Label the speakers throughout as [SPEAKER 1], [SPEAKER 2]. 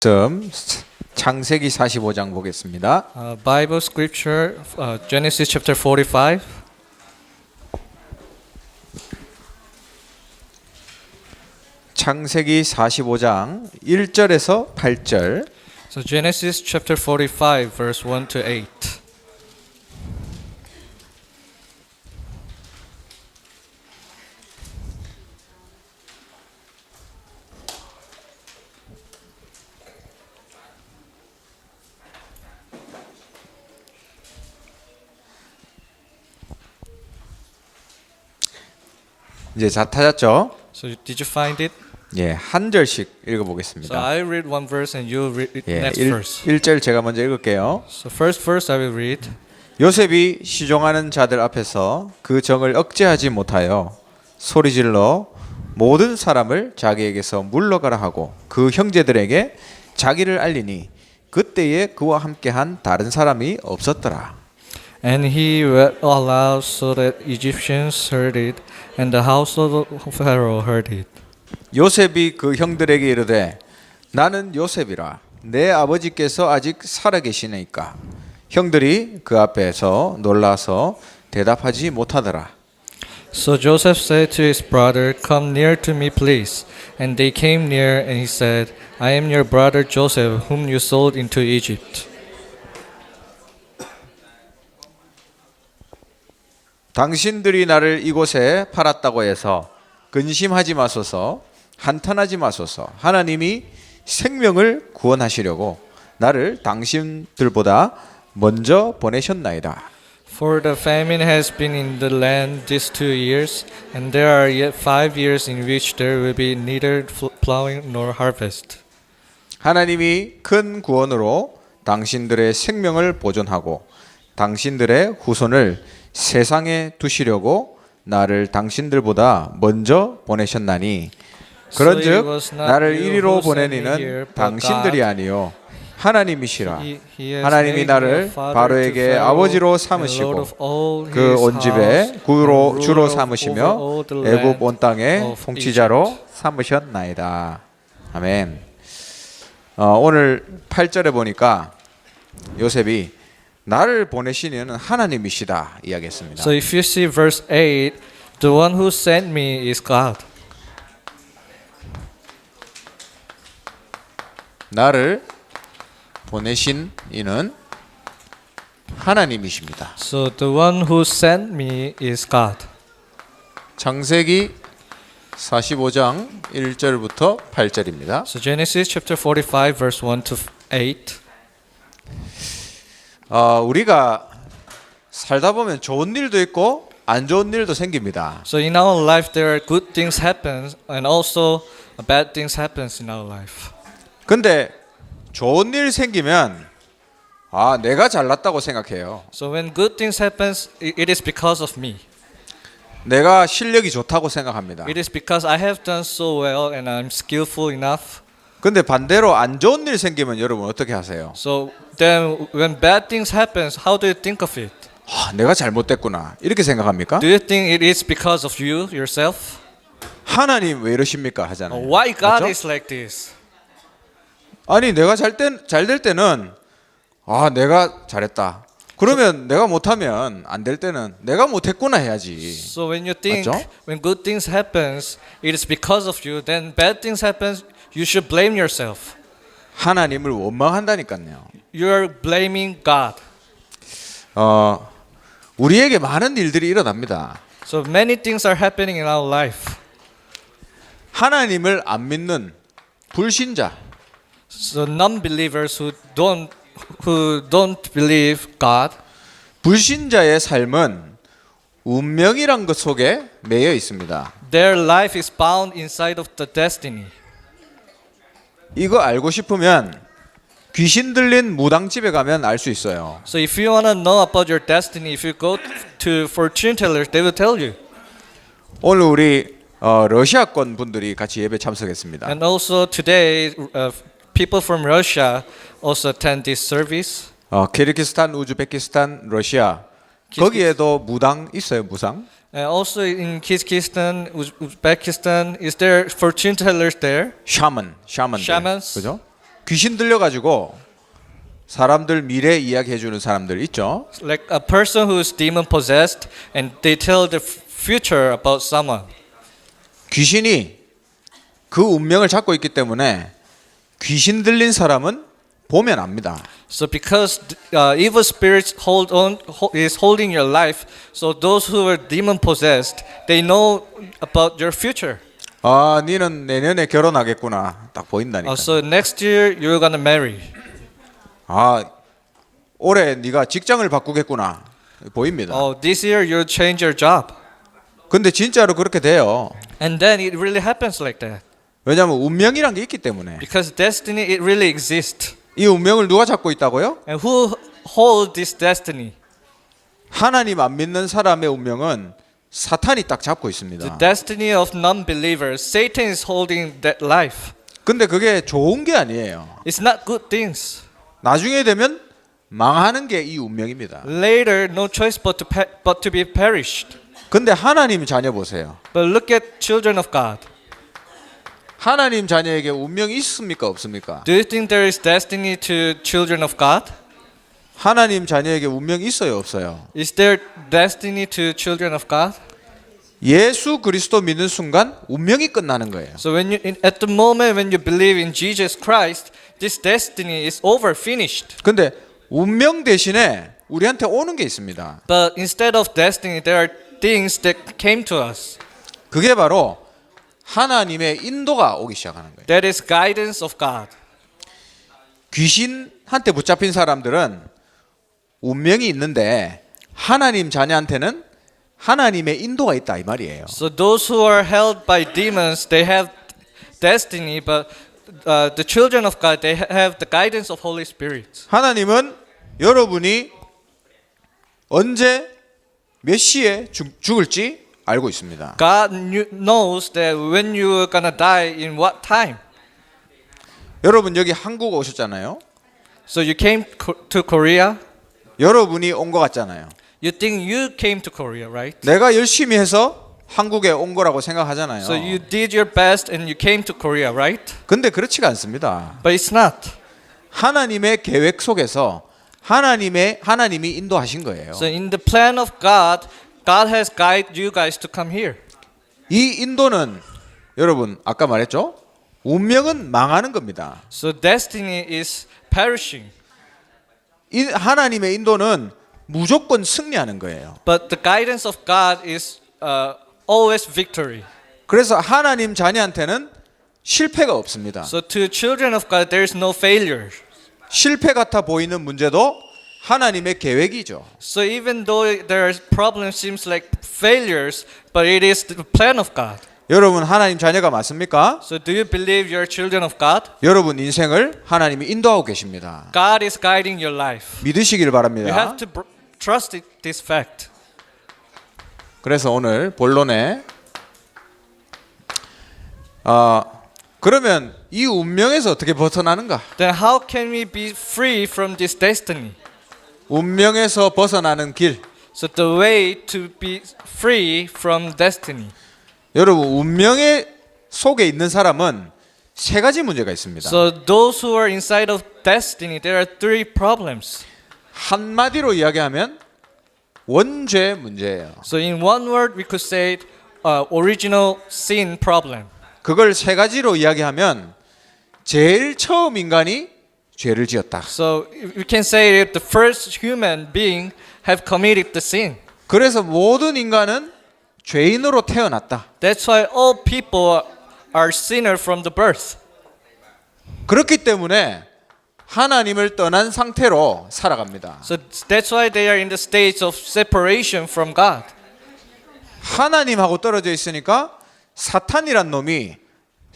[SPEAKER 1] 말씀 창세기 45장 보겠습니다.
[SPEAKER 2] Bible scripture, Genesis chapter 45.
[SPEAKER 1] 창세기 45장 1절에서 8절.
[SPEAKER 2] So Genesis chapter 45, verse 1 to 8.
[SPEAKER 1] 이제 다 찾았죠?
[SPEAKER 2] So did you find it?
[SPEAKER 1] 예, 한 절씩
[SPEAKER 2] So
[SPEAKER 1] 읽어보겠습니다.
[SPEAKER 2] I read one verse and you read
[SPEAKER 1] 예,
[SPEAKER 2] next verse.
[SPEAKER 1] 1절 제가 먼저 읽을게요.
[SPEAKER 2] So first verse I will read.
[SPEAKER 1] 요셉이 시종하는 자들 앞에서 그 정을 억제하지 못하여 소리질러 모든 사람을 자기에게서 물러가라 하고 그 형제들에게 자기를 알리니 그때에 그와 함께한 다른 사람이 없었더라.
[SPEAKER 2] And he read aloud so that Egyptians heard it, and the household of Pharaoh heard it.
[SPEAKER 1] 요셉이 그 형들에게 이르되 나는 요셉이라 내 아버지께서 아직 살아계시니까 형들이 그 앞에서 놀라서 대답하지 못하더라.
[SPEAKER 2] So Joseph said to his brother, "Come near to me, please." And they came near, and he said, "I am your brother Joseph, whom you sold into Egypt."
[SPEAKER 1] 당신들이 나를 이곳에 팔았다고 해서 근심하지 마소서, 한탄하지 마소서. 하나님이 생명을 구원하시려고 나를 당신들보다 먼저 보내셨나이다.
[SPEAKER 2] For the famine has been in the land these 2 years, and there are yet 5 years in which there will be neither plowing nor harvest.
[SPEAKER 1] 하나님이 큰 구원으로 당신들의 생명을 보존하고 당신들의 후손을 세상에 두시려고 나를 당신들보다 먼저 보내셨나니 그런즉 나를 이리로 보내니는 당신들이 아니요 하나님이시라. 하나님이 나를 바로에게 아버지로 삼으시고 그 온 집에 주로 삼으시며 애굽 온 땅의 통치자로 삼으셨나이다. 아멘. 오늘 8절에 보니까 요셉이 나를 보내시는 하나님이시다 이야기했습니다.
[SPEAKER 2] So if you see verse 8, the one who sent me is God.
[SPEAKER 1] 나를 보내신 이는 하나님이십니다.
[SPEAKER 2] So the one who sent me is God.
[SPEAKER 1] 창세기 45장 1절부터 8절입니다.
[SPEAKER 2] So Genesis chapter 45 verse 1 to 8.
[SPEAKER 1] 우리가 살다 보면 좋은 일도 있고 안 좋은 일도 생깁니다.
[SPEAKER 2] So in our life there are good things happen and also bad things happens in our life.
[SPEAKER 1] 근데 좋은 일 생기면 내가 잘났다고 생각해요.
[SPEAKER 2] So when good things happens, it is because of me.
[SPEAKER 1] 내가 실력이 좋다고 생각합니다.
[SPEAKER 2] It is because I have done so well and I'm skillful enough.
[SPEAKER 1] 근데 반대로 안 좋은 일 생기면 여러분 어떻게 하세요?
[SPEAKER 2] So then when bad things happens, how do you think of it?
[SPEAKER 1] 내가 잘못됐구나 이렇게 생각합니까?
[SPEAKER 2] Do you think it is because of you yourself?
[SPEAKER 1] 하나님 왜 이러십니까 하잖아요.
[SPEAKER 2] Why God
[SPEAKER 1] 맞죠?
[SPEAKER 2] is like this?
[SPEAKER 1] 아니 내가 잘 될 때는 내가 잘했다. 그러면 내가 못하면 안 될 때는 내가 못했구나 해야지.
[SPEAKER 2] So when you think
[SPEAKER 1] 맞죠?
[SPEAKER 2] when good things happens, it is because of you. Then bad things happens, you should blame yourself.
[SPEAKER 1] 하나님을 원망한다니까요.
[SPEAKER 2] You are blaming God.
[SPEAKER 1] 우리에게 많은 일들이 일어납니다.
[SPEAKER 2] So many things are happening in our life.
[SPEAKER 1] 하나님을 안 믿는 불신자,
[SPEAKER 2] So non-believers who don't believe God,
[SPEAKER 1] 불신자의 삶은 운명이란 것 속에 매여 있습니다.
[SPEAKER 2] their life is bound inside of the destiny.
[SPEAKER 1] 이거 알고 싶으면 귀신 들린 무당집에 가면 알 수 있어요.
[SPEAKER 2] So if you want to know about your destiny, if you go to fortune tellers, they will tell you.
[SPEAKER 1] 오늘 우리 러시아권 분들이 같이 예배 참석했습니다.
[SPEAKER 2] And also today, people from Russia also attend this service.
[SPEAKER 1] 키르기스탄, 우즈베키스탄, 러시아 거기에도 무당 있어요, 무상?
[SPEAKER 2] And also in Kyrgyzstan, Uzbekistan, is there fortune tellers there?
[SPEAKER 1] 샤먼,
[SPEAKER 2] Shamans.
[SPEAKER 1] 그죠? 귀신 들려가지고 사람들 미래 이야기해 주는 사람들 있죠.
[SPEAKER 2] Like a person who is demon possessed and they tell the future about someone.
[SPEAKER 1] 귀신이 그 운명을 잡고 있기 때문에 귀신 들린 사람은 보면 압니다.
[SPEAKER 2] So because evil spirits is holding your life, so those who are demon possessed, they know about your future.
[SPEAKER 1] 아, 니는 내년에 결혼하겠구나. 딱 보인다니까.
[SPEAKER 2] So next year you're gonna marry.
[SPEAKER 1] 아, 올해 네가 직장을 바꾸겠구나. 보입니다.
[SPEAKER 2] Oh, this year you'll change your job.
[SPEAKER 1] 근데 진짜로 그렇게 돼요.
[SPEAKER 2] And then it really happens like that.
[SPEAKER 1] 왜냐하면 운명이란 게 있기 때문에.
[SPEAKER 2] Because destiny, it really exists.
[SPEAKER 1] 이 운명을 누가 잡고 있다고요?
[SPEAKER 2] And who holds this destiny?
[SPEAKER 1] 하나님 안 믿는 사람의 운명은 사탄이 딱 잡고
[SPEAKER 2] The
[SPEAKER 1] 있습니다.
[SPEAKER 2] destiny of non-believers. Satan is holding that life.
[SPEAKER 1] 근데 그게 좋은 게 아니에요.
[SPEAKER 2] It's not good things.
[SPEAKER 1] 나중에 되면 망하는 게 이 운명입니다.
[SPEAKER 2] Later, no choice but to be perished.
[SPEAKER 1] 근데 하나님 자녀 보세요.
[SPEAKER 2] But look at children of God.
[SPEAKER 1] 하나님 자녀에게 운명이 있습니까? 없습니까?
[SPEAKER 2] Do you think there is destiny to children of God?
[SPEAKER 1] 하나님 자녀에게 운명이 있어요? 없어요?
[SPEAKER 2] Is there destiny to children of God?
[SPEAKER 1] 예수 그리스도 믿는 순간 운명이 끝나는 거예요.
[SPEAKER 2] So at the moment when you believe in Jesus Christ, this destiny is over, finished.
[SPEAKER 1] 근데 운명 대신에 우리한테 오는 게 있습니다.
[SPEAKER 2] But instead of destiny, there are things that came to us.
[SPEAKER 1] 그게 바로 하나님의 인도가 오기 시작하는 거예요.
[SPEAKER 2] That is guidance of God.
[SPEAKER 1] 귀신한테 붙잡힌 사람들은 운명이 있는데 하나님 자녀한테는 하나님의 인도가 있다 이 말이에요.
[SPEAKER 2] So those who are held by demons, they have destiny, but the children of God, they have the guidance of Holy Spirit.
[SPEAKER 1] 하나님은 여러분이 언제 몇 시에 죽을지 알고 있습니다.
[SPEAKER 2] God knows that when you are gonna die in what time.
[SPEAKER 1] 여러분 여기 한국 오셨잖아요.
[SPEAKER 2] So you came to Korea.
[SPEAKER 1] 여러분이 온 것 같잖아요.
[SPEAKER 2] You think you came to Korea, right?
[SPEAKER 1] 내가 열심히 해서 한국에 온 거라고 생각하잖아요.
[SPEAKER 2] So you did your best and you came to Korea, right?
[SPEAKER 1] 근데 그렇지가 않습니다.
[SPEAKER 2] But it's not.
[SPEAKER 1] 하나님의 계획 속에서 하나님이 인도하신 거예요.
[SPEAKER 2] So in the plan of God, God has guided you guys to come here.
[SPEAKER 1] 이 인도는 여러분 아까 말했죠? 운명은 망하는 겁니다.
[SPEAKER 2] So destiny is perishing.
[SPEAKER 1] 이 하나님의 인도는 무조건 승리하는 거예요.
[SPEAKER 2] But the guidance of God is always victory.
[SPEAKER 1] 그래서 하나님 자녀한테는 실패가 없습니다.
[SPEAKER 2] So to children of God, there is no failure.
[SPEAKER 1] 실패 같아 보이는 문제도 하나님의 계획이죠.
[SPEAKER 2] So even though there are problems, seems like failures, but it is the plan of God.
[SPEAKER 1] 여러분 하나님 자녀가 맞습니까?
[SPEAKER 2] So do you believe you're children of God?
[SPEAKER 1] 여러분 인생을 하나님이 인도하고 계십니다.
[SPEAKER 2] God is guiding your life.
[SPEAKER 1] 믿으시길
[SPEAKER 2] You
[SPEAKER 1] 바랍니다.
[SPEAKER 2] have to trust this fact.
[SPEAKER 1] 그래서 오늘 본론에 그러면 이 운명에서 어떻게 벗어나는가?
[SPEAKER 2] Then how can we be free from this destiny?
[SPEAKER 1] 운명에서 벗어나는 길.
[SPEAKER 2] So the way to be free from destiny.
[SPEAKER 1] 여러분 운명의 속에 있는 사람은 세 가지 문제가 있습니다.
[SPEAKER 2] So those who are inside of destiny, there are three problems.
[SPEAKER 1] 한마디로 이야기하면 원죄 문제예요.
[SPEAKER 2] So in one word, we could say original sin problem.
[SPEAKER 1] 그걸 세 가지로 이야기하면 제일 처음 인간이 죄를 지었다.
[SPEAKER 2] So we can say that the first human being have committed the sin.
[SPEAKER 1] 그래서 모든 인간은 죄인으로 태어났다.
[SPEAKER 2] That's why all people are sinner from the birth.
[SPEAKER 1] 그렇기 때문에 하나님을 떠난 상태로 살아갑니다.
[SPEAKER 2] So that's why they are in the stage of separation from God.
[SPEAKER 1] 하나님하고 떨어져 있으니까 사탄이란 놈이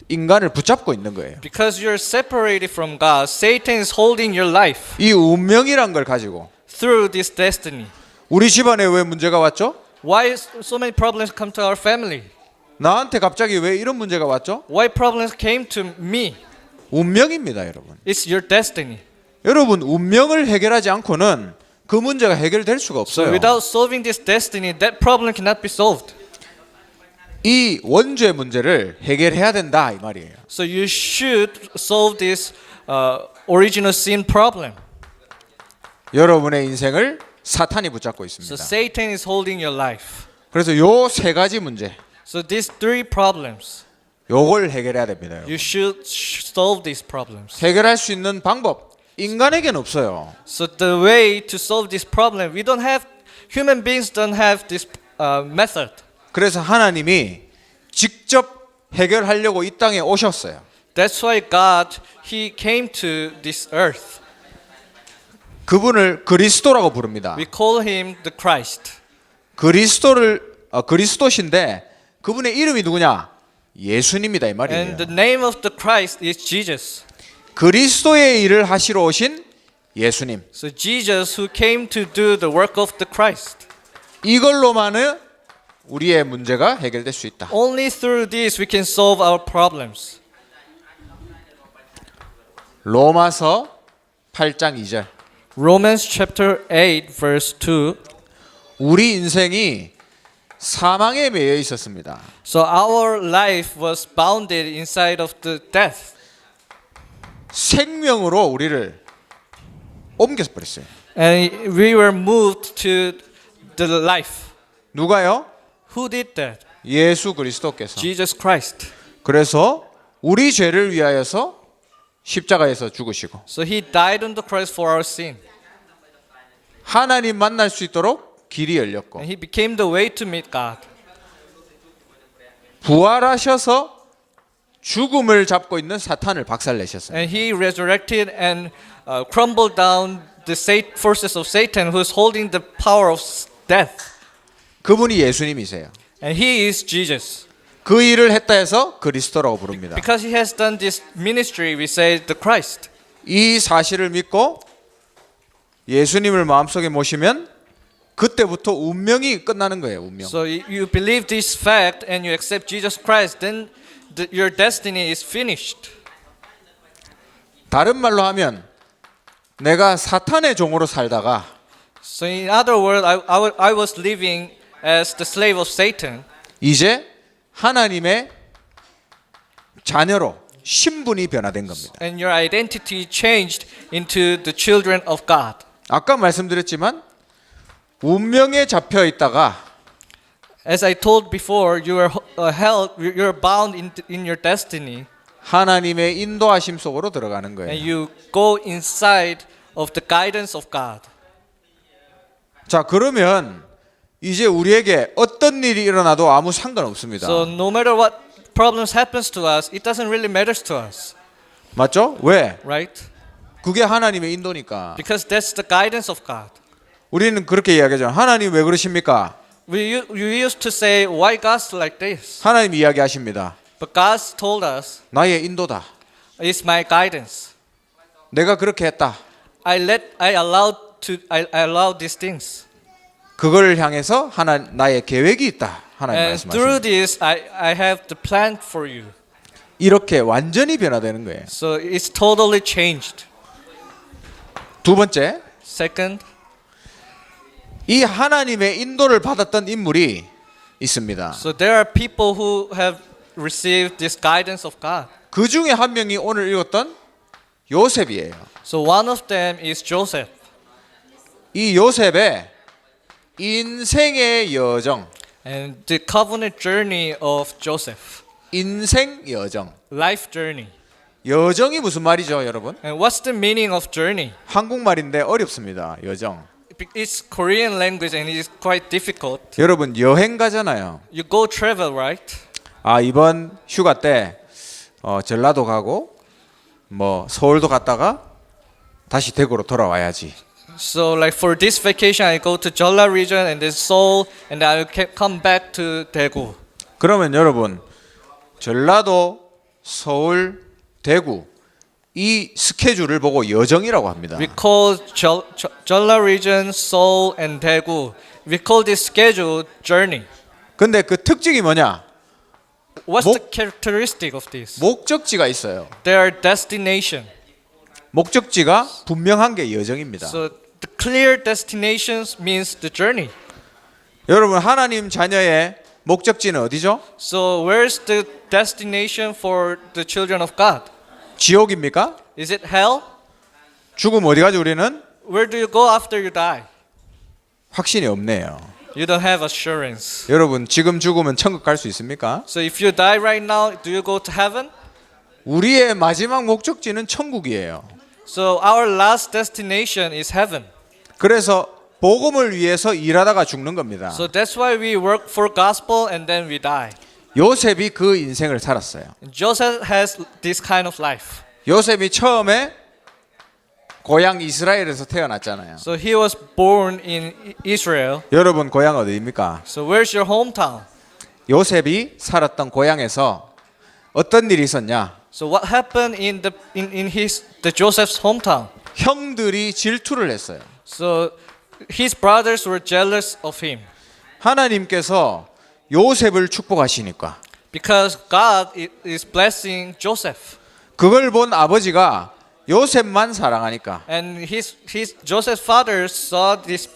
[SPEAKER 1] 인간을 붙잡고 있는 거예요.
[SPEAKER 2] Because you're separated from God, Satan is holding your life
[SPEAKER 1] 이 운명이란 걸 가지고
[SPEAKER 2] through this destiny.
[SPEAKER 1] 우리 집안에 왜 문제가 왔죠?
[SPEAKER 2] Why so many problems come to our family?
[SPEAKER 1] 나한테 갑자기 왜 이런 문제가 왔죠?
[SPEAKER 2] Why problems came to me?
[SPEAKER 1] 운명입니다, 여러분.
[SPEAKER 2] It's your destiny.
[SPEAKER 1] 여러분 운명을 해결하지 않고는 그 문제가 해결될 수가
[SPEAKER 2] So
[SPEAKER 1] 없어요.
[SPEAKER 2] without solving this destiny, that problem cannot be solved.
[SPEAKER 1] 이 원죄 문제를 해결해야 된다 이 말이에요.
[SPEAKER 2] So you should solve this original sin problem.
[SPEAKER 1] 여러분의 인생을 사탄이 붙잡고
[SPEAKER 2] So
[SPEAKER 1] 있습니다.
[SPEAKER 2] Satan is holding your life.
[SPEAKER 1] 그래서 요 세 가지 문제,
[SPEAKER 2] So these three problems,
[SPEAKER 1] 요걸 해결해야 됩니다. 여러분.
[SPEAKER 2] you should solve these problems.
[SPEAKER 1] 해결할 수 있는 방법 인간에게는 없어요.
[SPEAKER 2] So the way to solve this problem, human beings don't have this method.
[SPEAKER 1] 그래서 하나님이 직접 해결하려고 이 땅에 오셨어요.
[SPEAKER 2] That's why God, He came to this earth.
[SPEAKER 1] 그분을 그리스도라고 부릅니다.
[SPEAKER 2] We call Him the Christ.
[SPEAKER 1] 그리스도신데 그분의 이름이 누구냐? 예수님이다 이 말이에요.
[SPEAKER 2] And the name of the Christ is Jesus.
[SPEAKER 1] 그리스도의 일을 하시러 오신 예수님.
[SPEAKER 2] So Jesus who came to do the work of the Christ.
[SPEAKER 1] 이걸로만은 우리의 문제가 해결될 수 있다.
[SPEAKER 2] Only through this we can solve our problems.
[SPEAKER 1] 로마서 8장 2절.
[SPEAKER 2] Romans chapter 8 verse 2.
[SPEAKER 1] 우리 인생이 사망에 매여 있었습니다.
[SPEAKER 2] So our life was bounded inside of the death.
[SPEAKER 1] 생명으로 우리를 옮겨서 버렸어요.
[SPEAKER 2] And we were moved to the life.
[SPEAKER 1] 누가요?
[SPEAKER 2] Who did that?
[SPEAKER 1] 예수 그리스도께서.
[SPEAKER 2] Jesus Christ.
[SPEAKER 1] 그래서 우리 죄를 위하여서 십자가에서 죽으시고
[SPEAKER 2] So He died on the cross for our sin.
[SPEAKER 1] 하나님 만날 수 있도록 길이 열렸고
[SPEAKER 2] And He became the way to meet God.
[SPEAKER 1] 부활하셔서 죽음을 잡고 있는 사탄을 박살내셨어요.
[SPEAKER 2] And He resurrected and crumbled down the forces of Satan who is holding the power of death.
[SPEAKER 1] 그분이 예수님이세요.
[SPEAKER 2] And He is Jesus.
[SPEAKER 1] 그 일을 했다 해서 그리스도라고 부릅니다.
[SPEAKER 2] Because He has done this ministry, we say the Christ.
[SPEAKER 1] 이 사실을 믿고 예수님을 마음속에 모시면 그때부터 운명이 끝나는 거예요. 운명.
[SPEAKER 2] So you believe this fact and you accept Jesus Christ, then your destiny is finished.
[SPEAKER 1] 다른 말로 하면 내가 사탄의 종으로 살다가
[SPEAKER 2] So in other words, I was living as the slave of Satan.
[SPEAKER 1] 이제 하나님의 자녀로 신분이 변화된 겁니다.
[SPEAKER 2] And your identity changed into the children of God.
[SPEAKER 1] 아까 말씀드렸지만 운명에 잡혀 있다가
[SPEAKER 2] As I told before, you are held, you are bound in your destiny,
[SPEAKER 1] 하나님의 인도하심 속으로 들어가는
[SPEAKER 2] and
[SPEAKER 1] 거예요.
[SPEAKER 2] you go inside of the guidance of God.
[SPEAKER 1] 자, 그러면 이제 우리에게 어떤 일이 일어나도 아무 상관없습니다.
[SPEAKER 2] So no matter what problems happens to us, it doesn't really matter to us,
[SPEAKER 1] 맞죠? 왜?
[SPEAKER 2] right?
[SPEAKER 1] 그게 하나님의 인도니까.
[SPEAKER 2] Because that's the guidance of God.
[SPEAKER 1] 우리는 그렇게 이야기하죠. 하나님 왜 그러십니까?
[SPEAKER 2] We used to say, why God's like this?
[SPEAKER 1] 하나님 이야기하십니다.
[SPEAKER 2] But God told us,
[SPEAKER 1] 나의 인도다.
[SPEAKER 2] it's my guidance.
[SPEAKER 1] 내가 그렇게 했다.
[SPEAKER 2] I allowed these things.
[SPEAKER 1] 그걸 향해서 나의 계획이 있다. 하나님
[SPEAKER 2] And through
[SPEAKER 1] 말씀하십니다.
[SPEAKER 2] this, I have the plan for you.
[SPEAKER 1] 이렇게 완전히 변화되는 거예요.
[SPEAKER 2] So it's totally changed.
[SPEAKER 1] 두 번째,
[SPEAKER 2] Second,
[SPEAKER 1] 이 하나님의 인도를 받았던 인물이 있습니다.
[SPEAKER 2] so there are people who have received this guidance of God.
[SPEAKER 1] 그 중에 한 명이 오늘 읽었던 요셉이에요.
[SPEAKER 2] So one of them is Joseph.
[SPEAKER 1] 이 요셉의 인생의 여정,
[SPEAKER 2] And the covenant journey of Joseph.
[SPEAKER 1] 인생 여정.
[SPEAKER 2] Life journey.
[SPEAKER 1] 여정이 무슨 말이죠, 여러분?
[SPEAKER 2] And what's the meaning of journey?
[SPEAKER 1] 한국말인데 어렵습니다. 여정.
[SPEAKER 2] It's Korean language and it's quite difficult.
[SPEAKER 1] 여러분 여행 가잖아요.
[SPEAKER 2] You go travel, right?
[SPEAKER 1] 아, 이번 휴가 때 전라도 가고 뭐 서울도 갔다가 다시 대구로 돌아와야지.
[SPEAKER 2] So like for this vacation, I go to Jeolla region and then Seoul, and I will come back to Daegu.
[SPEAKER 1] 그러면 여러분 전라도, 서울, 대구 이 스케줄을 보고 여정이라고 합니다.
[SPEAKER 2] We call Jeolla region, Seoul, and Daegu. We call this schedule journey.
[SPEAKER 1] 근데 그 특징이 뭐냐?
[SPEAKER 2] What's the characteristic of this?
[SPEAKER 1] 목적지가 있어요.
[SPEAKER 2] There are destination.
[SPEAKER 1] 목적지가 분명한 게 여정입니다.
[SPEAKER 2] So the clear destinations means the journey.
[SPEAKER 1] 여러분 하나님 자녀의 목적지는 어디죠?
[SPEAKER 2] So where's the destination for the children of God?
[SPEAKER 1] 지옥입니까?
[SPEAKER 2] Is it hell?
[SPEAKER 1] 죽음 어디 가죠 우리는?
[SPEAKER 2] Where do you go after you die?
[SPEAKER 1] 확신이 없네요.
[SPEAKER 2] You don't have assurance.
[SPEAKER 1] 여러분 지금 죽으면 천국 갈 수 있습니까?
[SPEAKER 2] So if you die right now, do you go to heaven?
[SPEAKER 1] 우리의 마지막 목적지는 천국이에요.
[SPEAKER 2] So our last destination is heaven.
[SPEAKER 1] 그래서 복음을 위해서 일하다가 죽는 겁니다.
[SPEAKER 2] So that's why we work for gospel and then we die.
[SPEAKER 1] 요셉이 그 인생을 살았어요.
[SPEAKER 2] Joseph has this kind of life.
[SPEAKER 1] 요셉이 처음에 고향 이스라엘에서 태어났잖아요.
[SPEAKER 2] So he was born in Israel.
[SPEAKER 1] 여러분 고향 어디입니까?
[SPEAKER 2] So where's your hometown?
[SPEAKER 1] 요셉이 살았던 고향에서 어떤 일이 있었냐?
[SPEAKER 2] So what happened in the Joseph's hometown?
[SPEAKER 1] 형들이 질투를 했어요.
[SPEAKER 2] So his brothers were jealous of him
[SPEAKER 1] 하나님께서 요셉을 축복하시니까
[SPEAKER 2] because God is blessing Joseph.
[SPEAKER 1] 그걸 본 아버지가 요셉만 사랑하니까
[SPEAKER 2] And Joseph's father saw these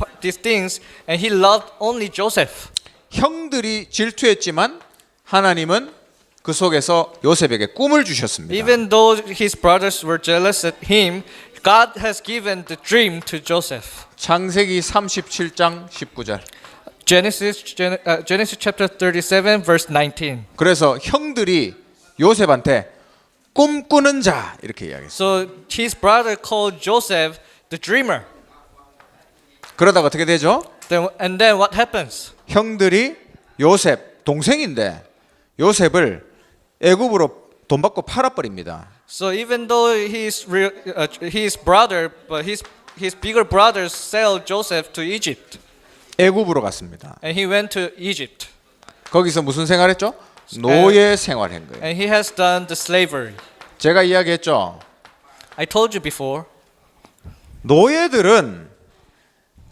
[SPEAKER 2] things and he loved only Joseph.
[SPEAKER 1] 형들이 질투했지만 하나님은 그 속에서 요셉에게 꿈을 주셨습니다.
[SPEAKER 2] Even though his brothers were jealous at him, God has given the dream to Joseph.
[SPEAKER 1] 창세기 37장 19절.
[SPEAKER 2] Genesis chapter 37 verse 19.
[SPEAKER 1] 그래서 형들이 요셉한테 꿈꾸는 자 이렇게 이야기했어요.
[SPEAKER 2] So his brother called Joseph the dreamer.
[SPEAKER 1] 그러다가 어떻게 되죠?
[SPEAKER 2] And then what happens?
[SPEAKER 1] 형들이 요셉 동생인데 요셉을 애굽으로 돈 받고 팔아버립니다.
[SPEAKER 2] So even though his brother, but his bigger brothers sell Joseph to Egypt,
[SPEAKER 1] 애굽으로 갔습니다.
[SPEAKER 2] and he went to Egypt,
[SPEAKER 1] 거기서 무슨 생활했죠? 노예 생활한 거예요.
[SPEAKER 2] and he has done the slavery.
[SPEAKER 1] 제가 이야기했죠.
[SPEAKER 2] I told you before.
[SPEAKER 1] 노예들은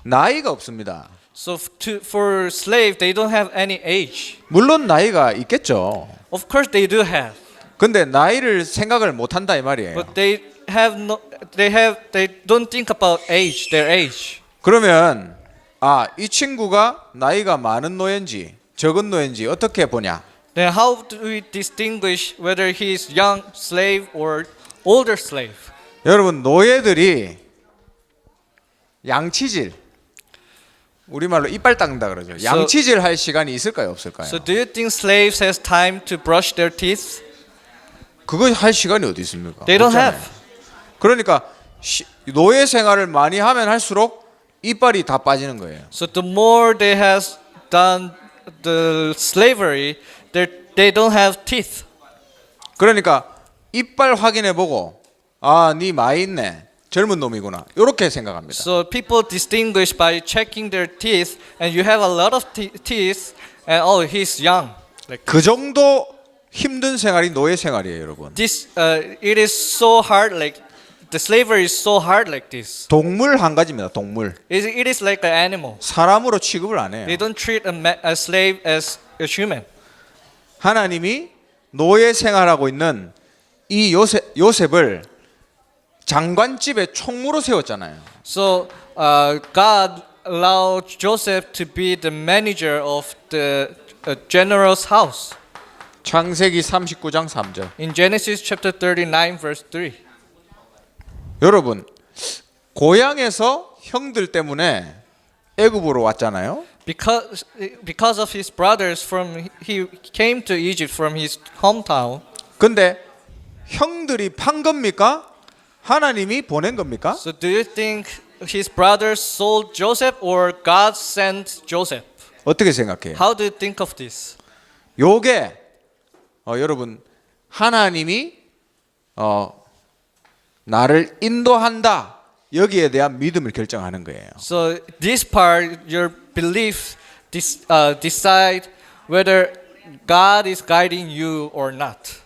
[SPEAKER 1] 나이가 없습니다.
[SPEAKER 2] So for slave, they don't have any age.
[SPEAKER 1] 물론 나이가 있겠죠.
[SPEAKER 2] Of course, they do have,
[SPEAKER 1] 근데 나이를 생각을 못 한다 이 말이에요.
[SPEAKER 2] but they don't think about age, their age.
[SPEAKER 1] 그러면 이 친구가 나이가 많은 노예인지 적은 노예인지 어떻게 보냐?
[SPEAKER 2] Then how do we distinguish whether he is young slave or older slave?
[SPEAKER 1] 여러분 노예들이 양치질 우리말로 이빨 닦는다 그러죠. 양치질 할 시간이 있을까요, 없을까요?
[SPEAKER 2] So do you think slaves has time to brush their teeth?
[SPEAKER 1] 그거 할 시간이 어디 있습니까?
[SPEAKER 2] They don't
[SPEAKER 1] 없잖아요.
[SPEAKER 2] have.
[SPEAKER 1] 그러니까 노예 생활을 많이 하면 할수록 이빨이 다 빠지는 거예요.
[SPEAKER 2] So the more they has done the slavery, they don't have teeth.
[SPEAKER 1] 그러니까 이빨 확인해 보고 네 많이 있네. 젊은 놈이구나. 이렇게 생각합니다.
[SPEAKER 2] So people distinguish by checking their teeth, and you have a lot of teeth, and he's young. Like
[SPEAKER 1] 그 정도 힘든 생활이 노예 생활이에요, 여러분.
[SPEAKER 2] this, it is so hard. Like the slavery is so hard like this.
[SPEAKER 1] 동물 한 가지입니다. 동물.
[SPEAKER 2] It is like an animal.
[SPEAKER 1] 사람으로 취급을 안 해요.
[SPEAKER 2] They don't treat a slave as a human.
[SPEAKER 1] 하나님이 노예 생활하고 있는 이 요셉을 장관집에 총무로 세웠잖아요.
[SPEAKER 2] So God allowed Joseph to be the manager of the general's house.
[SPEAKER 1] 창세기 39장 3절.
[SPEAKER 2] In Genesis chapter 39 verse 3.
[SPEAKER 1] 여러분, 고향에서 형들 때문에 애굽으로 왔잖아요.
[SPEAKER 2] Because of his brothers he came to Egypt from his hometown.
[SPEAKER 1] 근데 형들이 판 겁니까? 하나님이 보낸 겁니까?
[SPEAKER 2] So do you think his brothers sold Joseph or God sent Joseph?
[SPEAKER 1] 어떻게 생각해요?
[SPEAKER 2] How do you think of this?
[SPEAKER 1] 요게 여러분 하나님이 나를 인도한다 여기에 대한 믿음을 결정하는 거예요.
[SPEAKER 2] So this part, your belief decide whether God is guiding you or not.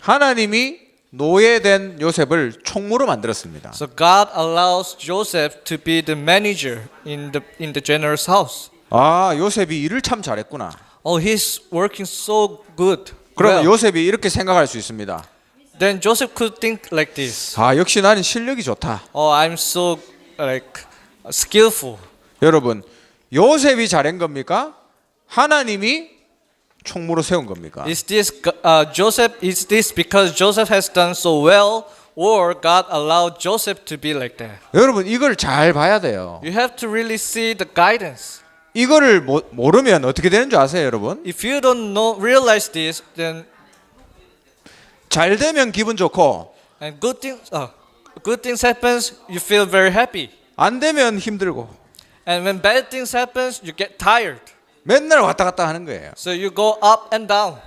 [SPEAKER 1] 하나님이 노예된 요셉을 총무로 만들었습니다.
[SPEAKER 2] So God allows Joseph to be the manager in the general's house.
[SPEAKER 1] 요셉이 일을 참 잘했구나.
[SPEAKER 2] He's working so good.
[SPEAKER 1] 그러면
[SPEAKER 2] Well,
[SPEAKER 1] 요셉이 이렇게 생각할 수 있습니다.
[SPEAKER 2] then Joseph could think like this.
[SPEAKER 1] 역시 나는 실력이 좋다.
[SPEAKER 2] I'm so skillful.
[SPEAKER 1] 여러분, 요셉이 잘한 겁니까? 하나님이 총무로 세운 겁니까?
[SPEAKER 2] Is this Joseph? Is this because Joseph has done so well, or God allowed Joseph to be like that?
[SPEAKER 1] 여러분 이걸 잘 봐야 돼요.
[SPEAKER 2] You have to really see the guidance.
[SPEAKER 1] 이거를 모르면 어떻게 되는 줄 아세요, 여러분?
[SPEAKER 2] If you don't realize this, then
[SPEAKER 1] 잘 되면 기분 좋고
[SPEAKER 2] and good things happens, you feel very happy.
[SPEAKER 1] 안 되면 힘들고
[SPEAKER 2] And when bad things happens, you get tired.
[SPEAKER 1] 맨날 왔다 갔다 하는 거예요.
[SPEAKER 2] So you go up and down.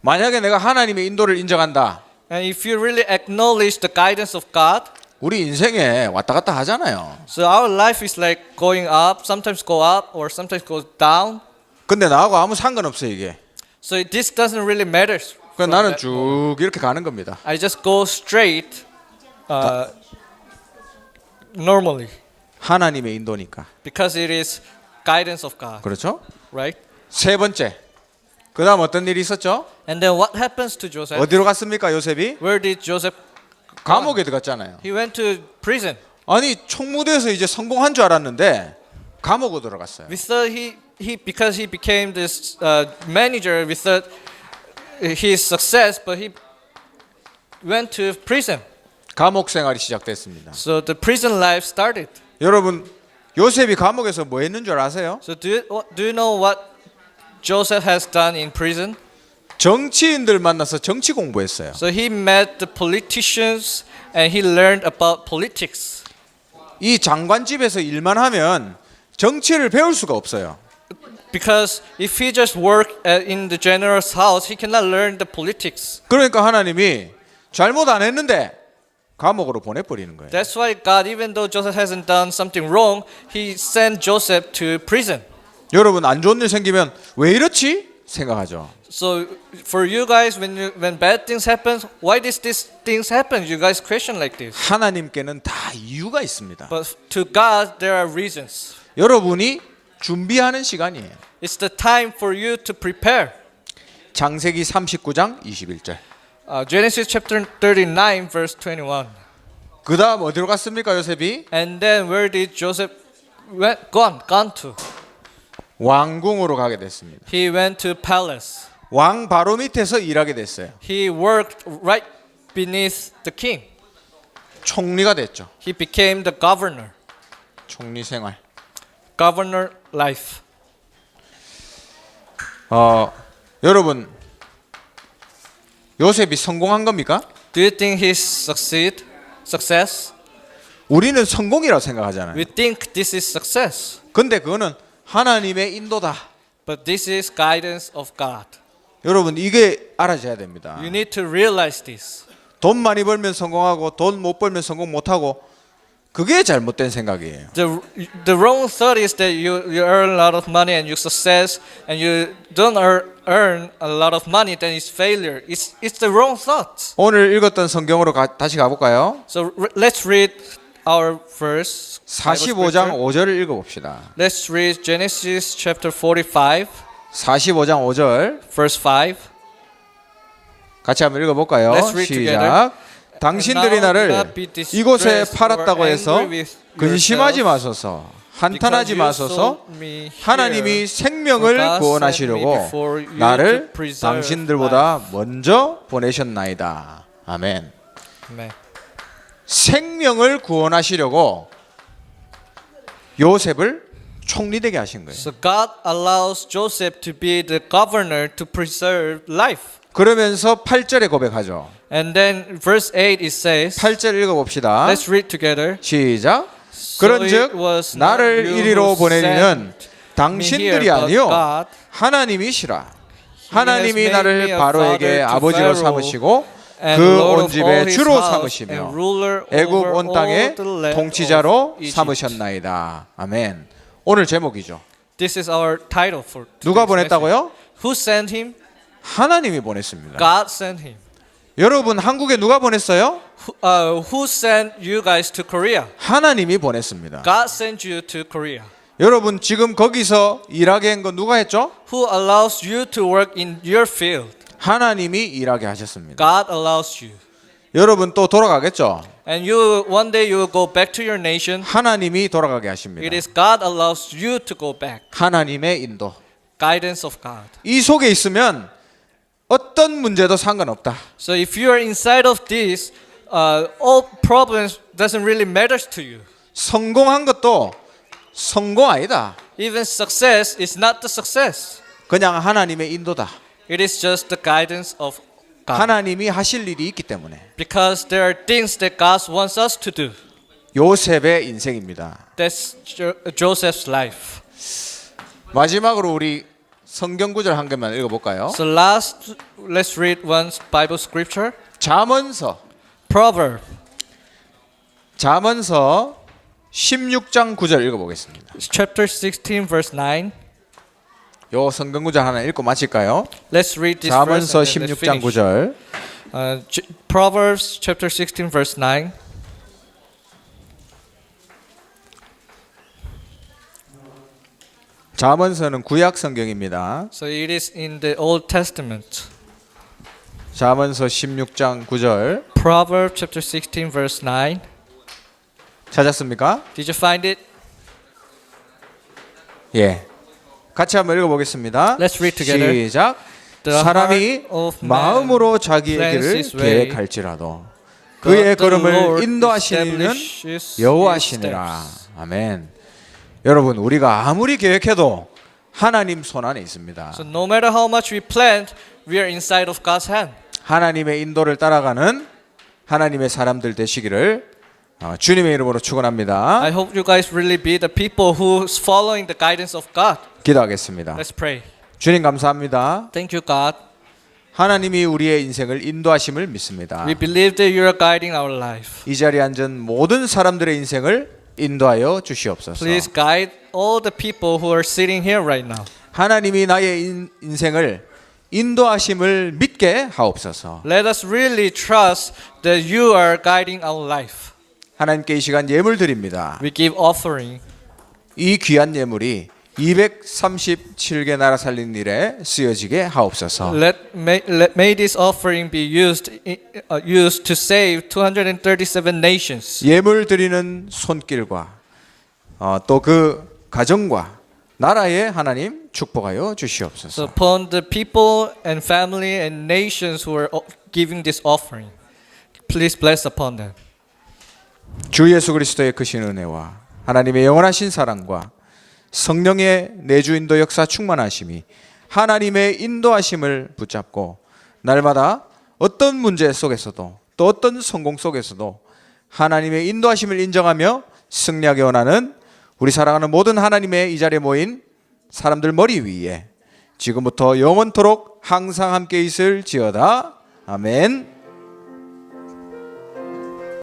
[SPEAKER 1] 만약에 내가 하나님의 인도를 인정한다.
[SPEAKER 2] And if you really acknowledge the guidance of God,
[SPEAKER 1] 우리 인생에 왔다 갔다 하잖아요.
[SPEAKER 2] so our life is like going up, sometimes go up or sometimes go down.
[SPEAKER 1] 근데 나하고 아무 상관없어 이게.
[SPEAKER 2] So this doesn't really matter.
[SPEAKER 1] 그래서 나는 쭉 이렇게 가는 겁니다.
[SPEAKER 2] I just go straight normally
[SPEAKER 1] 하나님의 인도니까.
[SPEAKER 2] because it is guidance of God,
[SPEAKER 1] 그렇죠?
[SPEAKER 2] right?
[SPEAKER 1] 세 번째. 그다음 어떤 일이 있었죠?
[SPEAKER 2] And then what happens to Joseph?
[SPEAKER 1] 어디로 갔습니까, 요셉이?
[SPEAKER 2] Where did Joseph?
[SPEAKER 1] 감옥에 들어갔잖아요.
[SPEAKER 2] He went to prison.
[SPEAKER 1] 아니 총무대에서 이제 성공한 줄 알았는데 감옥으로 들어갔어요.
[SPEAKER 2] We thought he because he became this manager, we thought his success, but he went to prison.
[SPEAKER 1] 감옥 생활이 시작됐습니다.
[SPEAKER 2] So the prison life started.
[SPEAKER 1] 여러분 요셉이 감옥에서 뭐 했는 줄 아세요?
[SPEAKER 2] So do you know what Joseph has done in prison?
[SPEAKER 1] 정치인들 만나서 정치 공부했어요.
[SPEAKER 2] So he met the politicians and he learned about politics.
[SPEAKER 1] 이 장관 집에서 일만 하면 정치를 배울 수가 없어요.
[SPEAKER 2] Because if he just work in the general's house, he cannot learn the politics.
[SPEAKER 1] 그러니까 하나님이 잘못 안 했는데 감옥으로 보내버리는 거예요.
[SPEAKER 2] That's why God, even though Joseph hasn't done something wrong, he sent Joseph to prison.
[SPEAKER 1] 여러분 안 좋은 일 생기면 왜 이렇지? 생각하죠.
[SPEAKER 2] So for you guys, when bad things happen, why does these things happen? You guys question like this.
[SPEAKER 1] 하나님께는 다 이유가 있습니다.
[SPEAKER 2] But to God, there are reasons.
[SPEAKER 1] 여러분이 준비하는 시간이에요.
[SPEAKER 2] It's the time for you to prepare.
[SPEAKER 1] 창세기 39장 21절.
[SPEAKER 2] Genesis chapter 39, verse 21.
[SPEAKER 1] 그 다음 어디로 갔습니까 요셉이?
[SPEAKER 2] And then where did Joseph gone to?
[SPEAKER 1] 왕궁으로 가게 됐습니다.
[SPEAKER 2] He went to palace.
[SPEAKER 1] 왕 바로 밑에서 일하게 됐어요.
[SPEAKER 2] He worked right beneath the king.
[SPEAKER 1] 총리가 됐죠.
[SPEAKER 2] He became the governor.
[SPEAKER 1] 총리 생활.
[SPEAKER 2] Governor life.
[SPEAKER 1] 여러분 요셉이 성공한 겁니까?
[SPEAKER 2] Do you think he success?
[SPEAKER 1] 우리는 성공이라고 생각하잖아요.
[SPEAKER 2] We think this is success.
[SPEAKER 1] 근데 그거는 하나님의 인도다.
[SPEAKER 2] But this is guidance of God.
[SPEAKER 1] 여러분 이게 알아져야 됩니다.
[SPEAKER 2] You need to realize this.
[SPEAKER 1] 돈 많이 벌면 성공하고 돈 못 벌면 성공 못하고 그게 잘못된 생각이에요.
[SPEAKER 2] The wrong thought is that you earn a lot of money and you success and you don't earn a lot of money, then it's failure. It's the wrong thought.
[SPEAKER 1] 오늘 읽었던 성경으로 다시 가볼까요?
[SPEAKER 2] So let's read our verse.
[SPEAKER 1] 45장 5절을 읽어봅시다.
[SPEAKER 2] Let's read Genesis chapter 45,
[SPEAKER 1] 45장 5절
[SPEAKER 2] verse 5.
[SPEAKER 1] 같이 한번 읽어볼까요?
[SPEAKER 2] Let's read together.
[SPEAKER 1] 시작. 당신들이 나를 이곳에 팔았다고 해서 근심하지 마소서, 한탄하지 마소서. 하나님이 생명을 구원하시려고 나를 당신들보다 먼저 보내셨나이다. 아멘.
[SPEAKER 2] Amen.
[SPEAKER 1] 생명을 구원하시려고 요셉을 총리되게 하신 거예요.
[SPEAKER 2] So God allows Joseph to be the governor to preserve life.
[SPEAKER 1] 그러면서 8절에 고백하죠.
[SPEAKER 2] And then verse 8 it says,
[SPEAKER 1] 8절 읽어봅시다.
[SPEAKER 2] let's read together.
[SPEAKER 1] 시작.
[SPEAKER 2] So
[SPEAKER 1] 그런즉
[SPEAKER 2] it was
[SPEAKER 1] 나를
[SPEAKER 2] not you
[SPEAKER 1] 이리로
[SPEAKER 2] who
[SPEAKER 1] 보내리는
[SPEAKER 2] sent
[SPEAKER 1] 당신들이
[SPEAKER 2] me here,
[SPEAKER 1] 아니요
[SPEAKER 2] but God.
[SPEAKER 1] 하나님이시라.
[SPEAKER 2] He
[SPEAKER 1] 하나님이
[SPEAKER 2] has
[SPEAKER 1] 나를
[SPEAKER 2] made me a
[SPEAKER 1] 바로에게
[SPEAKER 2] father to
[SPEAKER 1] 아버지로
[SPEAKER 2] Pharaoh
[SPEAKER 1] 삼으시고
[SPEAKER 2] and
[SPEAKER 1] 그
[SPEAKER 2] Lord
[SPEAKER 1] 온
[SPEAKER 2] of
[SPEAKER 1] 집의
[SPEAKER 2] all his
[SPEAKER 1] 주로
[SPEAKER 2] house
[SPEAKER 1] 삼으시며
[SPEAKER 2] and ruler
[SPEAKER 1] 애굽
[SPEAKER 2] over
[SPEAKER 1] 온
[SPEAKER 2] all
[SPEAKER 1] 땅의
[SPEAKER 2] the land
[SPEAKER 1] 통치자로
[SPEAKER 2] of Egypt.
[SPEAKER 1] 삼으셨나이다. 아멘. 오늘 제목이죠.
[SPEAKER 2] This is our title for
[SPEAKER 1] 누가
[SPEAKER 2] today's
[SPEAKER 1] 보냈다고요?
[SPEAKER 2] message. Who sent him?
[SPEAKER 1] 하나님이 보냈습니다.
[SPEAKER 2] God sent him.
[SPEAKER 1] 여러분 한국에 누가 보냈어요?
[SPEAKER 2] Who sent you guys to Korea?
[SPEAKER 1] 하나님이 보냈습니다.
[SPEAKER 2] God sent you to Korea.
[SPEAKER 1] 여러분 지금 거기서 일하게 한 거 누가 했죠?
[SPEAKER 2] Who allows you to work in your field?
[SPEAKER 1] 하나님이 일하게 하셨습니다.
[SPEAKER 2] God allows you.
[SPEAKER 1] 여러분 또 돌아가겠죠?
[SPEAKER 2] And you one day you will go back to your nation.
[SPEAKER 1] 하나님이 돌아가게 하십니다.
[SPEAKER 2] It is God allows you to go back.
[SPEAKER 1] 하나님의 인도.
[SPEAKER 2] guidance of God.
[SPEAKER 1] 이 속에 있으면 어떤 문제도 상관없다.
[SPEAKER 2] So if you are inside of this, all problems doesn't really matter to you.
[SPEAKER 1] 성공한 것도 성공 아니다.
[SPEAKER 2] Even success is not the success.
[SPEAKER 1] 그냥 하나님의 인도다.
[SPEAKER 2] It is just the guidance of God.
[SPEAKER 1] 하나님이 하실 일이 있기 때문에.
[SPEAKER 2] Because there are things that God wants us to do.
[SPEAKER 1] 요셉의 인생입니다.
[SPEAKER 2] That's Joseph's life.
[SPEAKER 1] 마지막으로 우리 성경 구절 한 개만 읽어볼까요?
[SPEAKER 2] So last, let's read one Bible scripture.
[SPEAKER 1] 잠언서
[SPEAKER 2] Proverb.
[SPEAKER 1] 잠언서 16장 9절 읽어보겠습니다.
[SPEAKER 2] Chapter 16 verse 9.
[SPEAKER 1] 요 성경 구절 하나 읽고 마칠까요?
[SPEAKER 2] Let's read this
[SPEAKER 1] 잠언서
[SPEAKER 2] verse and then let's
[SPEAKER 1] 16장
[SPEAKER 2] finish.
[SPEAKER 1] 9절.
[SPEAKER 2] Proverbs chapter 16 verse 9.
[SPEAKER 1] 잠언서는 구약 성경입니다.
[SPEAKER 2] So it is in the Old Testament.
[SPEAKER 1] 잠언서 16장 9절
[SPEAKER 2] Proverbs chapter 16 verse 9.
[SPEAKER 1] 찾았습니까?
[SPEAKER 2] Did you find it?
[SPEAKER 1] 예. 같이 한번 읽어보겠습니다.
[SPEAKER 2] Let's read together.
[SPEAKER 1] 시작.
[SPEAKER 2] The
[SPEAKER 1] 사람이
[SPEAKER 2] heart of man
[SPEAKER 1] 마음으로 자기의
[SPEAKER 2] plans
[SPEAKER 1] 길을
[SPEAKER 2] his way.
[SPEAKER 1] 계획할지라도
[SPEAKER 2] But
[SPEAKER 1] 그의
[SPEAKER 2] the
[SPEAKER 1] 걸음을
[SPEAKER 2] Lord
[SPEAKER 1] 인도하시는
[SPEAKER 2] establishes his
[SPEAKER 1] 여호와시니라.
[SPEAKER 2] steps.
[SPEAKER 1] 아멘. 여러분 우리가 아무리 계획해도 하나님 손 안에 있습니다.
[SPEAKER 2] So no matter how much we plant, we are inside of God's hand.
[SPEAKER 1] 하나님의 인도를 따라가는 하나님의 사람들 되시기를 주님의 이름으로 축원합니다.
[SPEAKER 2] I hope you guys really be the people who's following the guidance of God.
[SPEAKER 1] 기도하겠습니다.
[SPEAKER 2] Let's pray.
[SPEAKER 1] 주님 감사합니다.
[SPEAKER 2] Thank you, God.
[SPEAKER 1] 하나님이 우리의 인생을 인도하심을 믿습니다.
[SPEAKER 2] We believe that you are guiding our life.
[SPEAKER 1] 이 자리에 앉은 모든 사람들의 인생을 인도하여 주시옵소서.
[SPEAKER 2] Please guide all the people who are sitting here right now.
[SPEAKER 1] 하나님이 나의 인생을 인도하심을 믿게 하옵소서.
[SPEAKER 2] Let us really trust that you are guiding our life.
[SPEAKER 1] 하나님께 이 시간 예물 드립니다.
[SPEAKER 2] We give offering.
[SPEAKER 1] 이 귀한 예물이 237개 나라 살리는 일에 쓰여지게 하옵소서.
[SPEAKER 2] May this offering be used to save 237 nations.
[SPEAKER 1] 예물 드리는 손길과 또 그 가정과 나라에 하나님 축복하여
[SPEAKER 2] So
[SPEAKER 1] 주시옵소서.
[SPEAKER 2] upon the people and family and nations who are giving this offering, please bless upon them.
[SPEAKER 1] 주 예수 그리스도의 크신 은혜와 하나님의 영원하신 사랑과 성령의 내주 인도 역사 충만하심이 하나님의 인도하심을 붙잡고 날마다 어떤 문제 속에서도 또 어떤 성공 속에서도 하나님의 인도하심을 인정하며 승리하기 원하는 우리 사랑하는 모든 하나님의 이 자리에 모인 사람들 머리 위에 지금부터 영원토록 항상 함께 있을지어다. 아멘.